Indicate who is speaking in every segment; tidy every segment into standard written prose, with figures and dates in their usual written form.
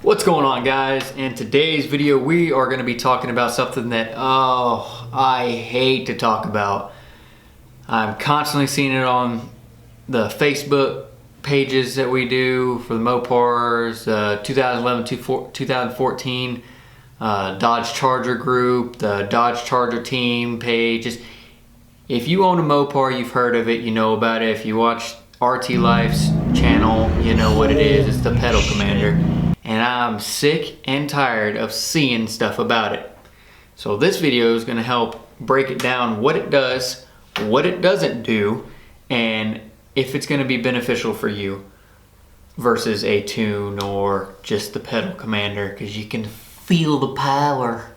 Speaker 1: What's going on, guys? In today's video we are going to be talking about something that I hate to talk about. I'm constantly seeing it on the Facebook pages that we do for the Mopars, 2011-2014 Dodge Charger group, the Dodge Charger team pages. If you own a Mopar, you've heard of it, you know about it. If you watch RT Life's channel, you know what it is. It's the pedal commander. And I'm sick and tired of seeing stuff about it. So this video is going to help break it down, what it does, what it doesn't do, and if it's going to be beneficial for you versus a tune or just the pedal commander, because you can feel the power.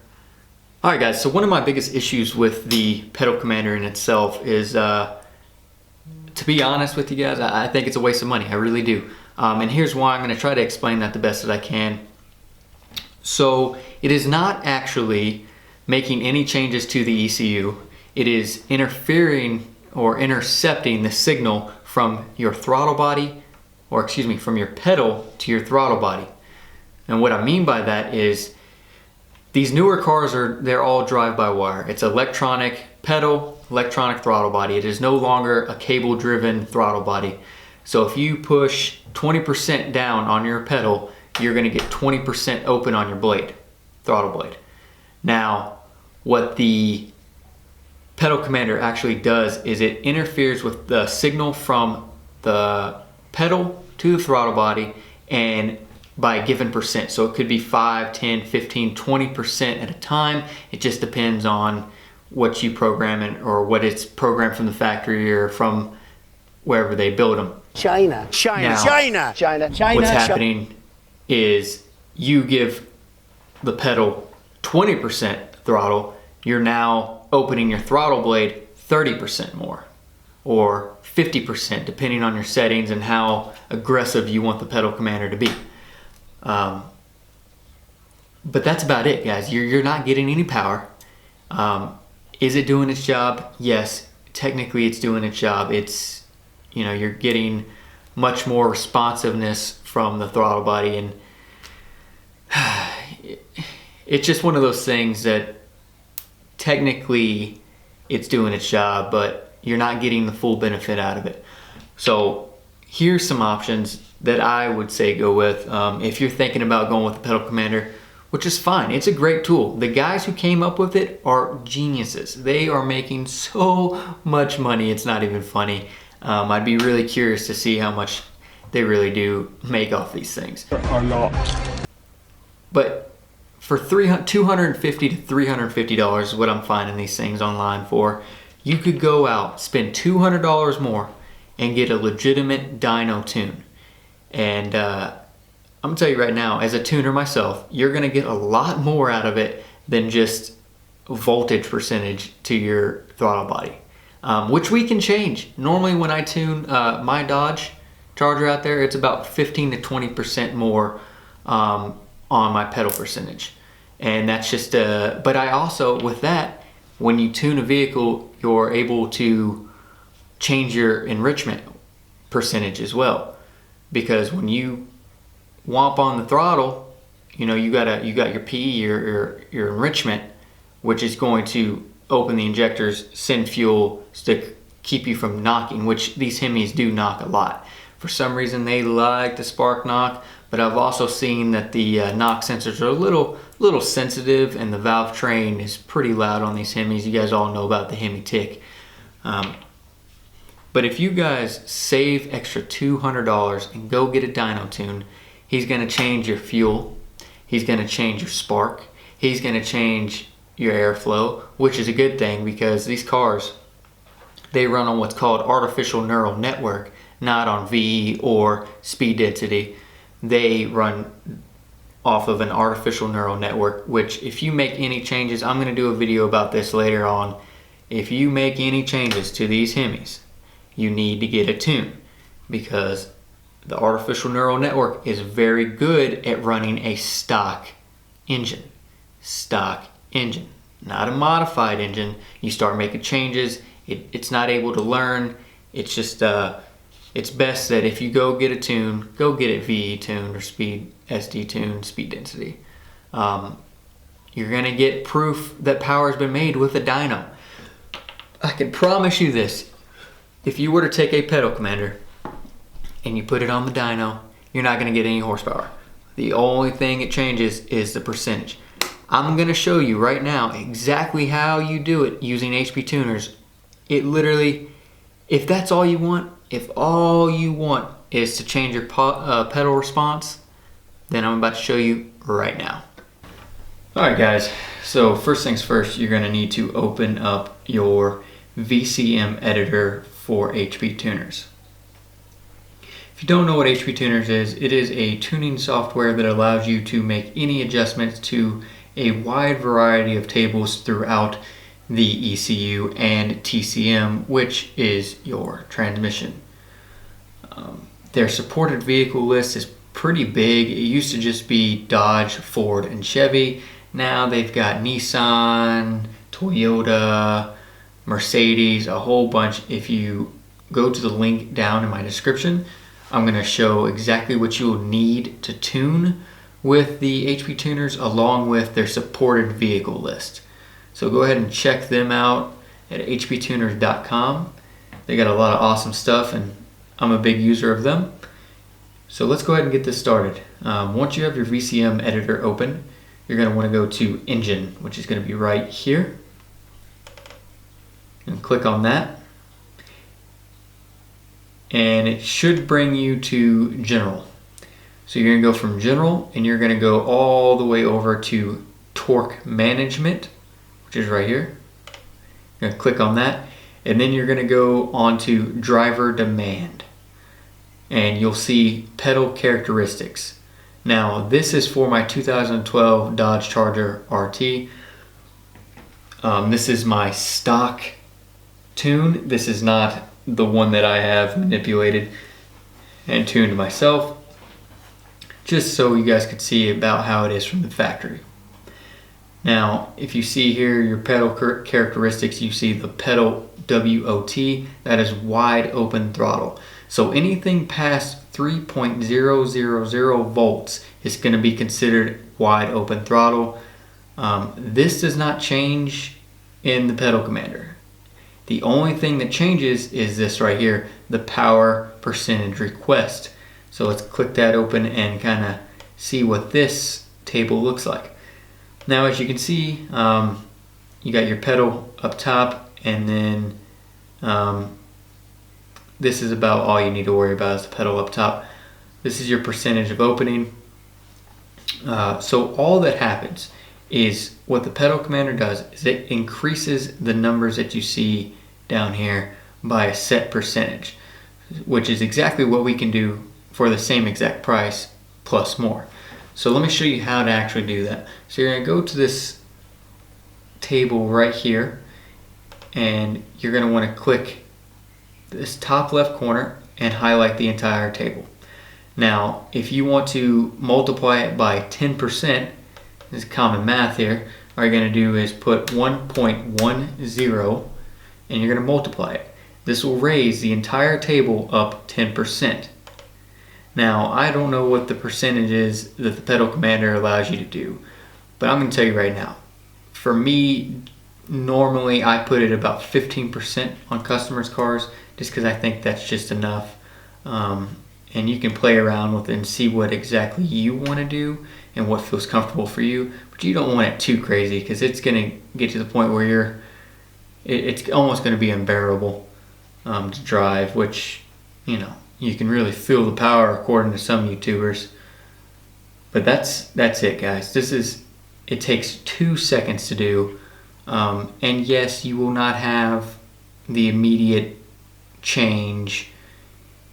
Speaker 1: Alright guys, so one of my biggest issues with the pedal commander in itself is, to be honest with you guys, I think it's a waste of money. I really do. And here's why. I'm going to try to explain that the best that I can. So it is not actually making any changes to the ECU. It is interfering or intercepting the signal from your throttle body, or excuse me, from your pedal to your throttle body. And what I mean by that is these newer cars they're all drive-by-wire. It's electronic pedal, electronic throttle body. It is no longer a cable-driven throttle body. So if you push 20% down on your pedal, you're going to get 20% open on your blade, throttle blade. Now, what the pedal commander actually does is it interferes with the signal from the pedal to the throttle body, and by a given percent. So it could be 5, 10, 15, 20% at a time. It just depends on what you program it, or what it's programmed from the factory or from wherever they build them.
Speaker 2: China.
Speaker 1: What's happening is you give the pedal 20% throttle, you're now opening your throttle blade 30% more, or 50% depending on your settings and how aggressive you want the pedal commander to be. But that's about it, guys. You're not getting any power. Is it doing its job? Yes, technically it's doing its job. It's, you know, you're getting much more responsiveness from the throttle body, and it's just one of those things that technically it's doing its job, but you're not getting the full benefit out of it. So here's some options that I would say go with if you're thinking about going with the pedal commander, which is fine. It's a great tool. The guys who came up with it are geniuses. They are making so much money, it's not even funny. I'd be really curious to see how much they really do make off these things.
Speaker 2: A lot.
Speaker 1: But for $250 to $350 is what I'm finding these things online for. You could go out, spend $200 more, and get a legitimate dyno tune. And I'm gonna tell you right now, as a tuner myself, you're gonna get a lot more out of it than just voltage percentage to your throttle body. Which we can change. Normally when I tune my Dodge Charger out there, it's about 15 to 20% more on my pedal percentage. And that's just, but I also, with that, when you tune a vehicle, you're able to change your enrichment percentage as well. Because when you whomp on the throttle, you know, you got your PE, your enrichment, which is going to open the injectors, send fuel to keep you from knocking, which these Hemis do knock a lot. For some reason they like to spark knock, but I've also seen that the knock sensors are a little sensitive, and the valve train is pretty loud on these Hemis. You guys all know about the Hemi tick. But if you guys save extra $200 and go get a dyno tune, he's going to change your fuel, he's going to change your spark, he's going to change your airflow, which is a good thing because these cars, they run on what's called artificial neural network, not on VE or speed density. They run off of an artificial neural network, which if you make any changes, I'm going to do a video about this later on. If you make any changes to these Hemis, you need to get a tune, because the artificial neural network is very good at running a stock engine. Not a modified engine. You start making changes, it's not able to learn. It's just it's best that if you go get a tune, go get it VE tuned or speed SD tune speed density. You're gonna get proof that power has been made with a dyno. I can promise you this: if you were to take a pedal commander and you put it on the dyno, you're not gonna get any horsepower. The only thing it changes is the percentage. I'm gonna show you right now exactly how you do it using HpTuners. It literally, if that's all you want, if all you want is to change your pedal response, then I'm about to show you right now. Alright guys, so first things first, you're gonna need to open up your VCM editor for HpTuners. If you don't know what HpTuners is, it is a tuning software that allows you to make any adjustments to a wide variety of tables throughout the ECU and TCM, which is your transmission. Their supported vehicle list is pretty big. It used to just be Dodge, Ford, and Chevy. Now they've got Nissan, Toyota, Mercedes, a whole bunch. If you go to the link down in my description, I'm going to show exactly what you'll need to tune with the HpTuners along with their supported vehicle list. So go ahead and check them out at hptuners.com. They got a lot of awesome stuff and I'm a big user of them. So let's go ahead and get this started. Once you have your VCM editor open, you're going to want to go to Engine, which is going to be right here. And click on that. And it should bring you to General. So you're going to go from General and you're going to go all the way over to Torque Management, which is right here. You're going to click on that. And then you're going to go on to Driver Demand. And you'll see pedal characteristics. Now this is for my 2012 Dodge Charger RT. This is my stock tune. This is not the one that I have manipulated and tuned myself, just so you guys could see about how it is from the factory. Now if you see here your pedal characteristics, you see the pedal WOT, that is wide open throttle. So anything past 3.000 volts is going to be considered wide open throttle. This does not change in the pedal commander. The only thing that changes is this right here, the power percentage request. So let's click that open and kind of see what this table looks like. Now as you can see, you got your pedal up top, and then this is about all you need to worry about is the pedal up top. This is your percentage of opening. So all that happens is what the pedal commander does is it increases the numbers that you see down here by a set percentage, which is exactly what we can do for the same exact price plus more. So let me show you how to actually do that. So you're going to go to this table right here and you're going to want to click this top left corner and highlight the entire table. Now if you want to multiply it by 10%, this is common math here, all you're going to do is put 1.10 and you're going to multiply it. This will raise the entire table up 10%. Now I don't know what the percentage is that the pedal commander allows you to do, but I'm going to tell you right now. For me, normally I put it about 15% on customers' cars just because I think that's just enough. And you can play around with it and see what exactly you want to do and what feels comfortable for you, but you don't want it too crazy because it's going to get to the point where it's almost going to be unbearable to drive, which, you know, you can really feel the power according to some YouTubers. But that's it, guys. It takes 2 seconds to do, and yes, you will not have the immediate change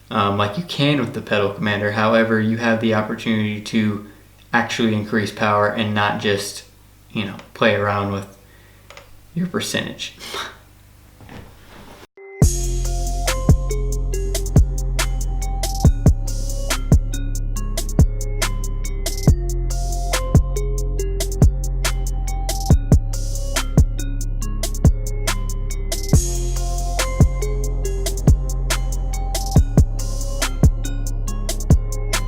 Speaker 1: like you can with the pedal commander. However, you have the opportunity to actually increase power and not just, you know, play around with your percentage.